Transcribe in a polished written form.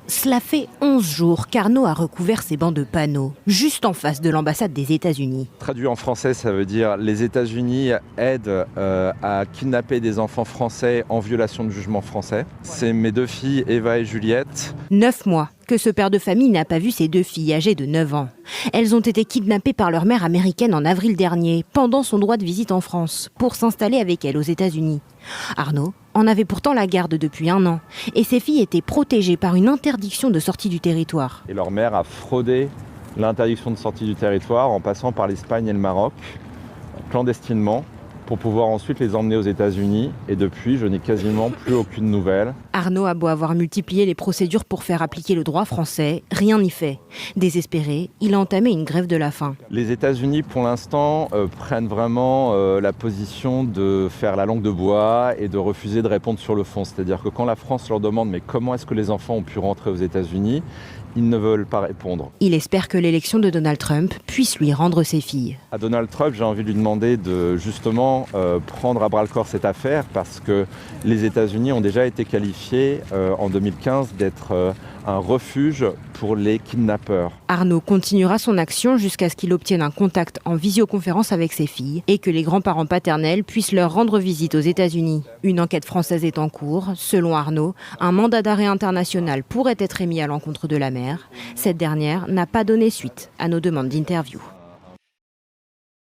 Cela fait 11 jours qu'Arnaud a recouvert ses bancs de panneaux, juste en face de l'ambassade des États-Unis. Traduit en français, ça veut dire les États-Unis aident à kidnapper des enfants français en violation de jugement français. C'est mes deux filles, Eva et Juliette. 9 mois que ce père de famille n'a pas vu ses deux filles âgées de 9 ans. Elles ont été kidnappées par leur mère américaine en avril dernier, pendant son droit de visite en France, pour s'installer avec elle aux États-Unis. Arnaud en avait pourtant la garde depuis 1 an, et ses filles étaient protégées par une interdiction de sortie du territoire. Et leur mère a fraudé l'interdiction de sortie du territoire en passant par l'Espagne et le Maroc, clandestinement, pour pouvoir ensuite les emmener aux États-Unis. Et depuis, je n'ai quasiment plus aucune nouvelle. Arnaud a beau avoir multiplié les procédures pour faire appliquer le droit français, rien n'y fait. Désespéré, il a entamé une grève de la faim. Les États-Unis, pour l'instant, prennent vraiment la position de faire la langue de bois et de refuser de répondre sur le fond. C'est-à-dire que quand la France leur demande « mais comment est-ce que les enfants ont pu rentrer aux États-Unis ?» ils ne veulent pas répondre. Il espère que l'élection de Donald Trump puisse lui rendre ses filles. À Donald Trump, j'ai envie de lui demander de justement prendre à bras-le-corps cette affaire parce que les États-Unis ont déjà été qualifiés en 2015 d'être un refuge pour les kidnappeurs. Arnaud continuera son action jusqu'à ce qu'il obtienne un contact en visioconférence avec ses filles et que les grands-parents paternels puissent leur rendre visite aux États-Unis. Une enquête française est en cours. Selon Arnaud, un mandat d'arrêt international pourrait être émis à l'encontre de la mère. Cette dernière n'a pas donné suite à nos demandes d'interview.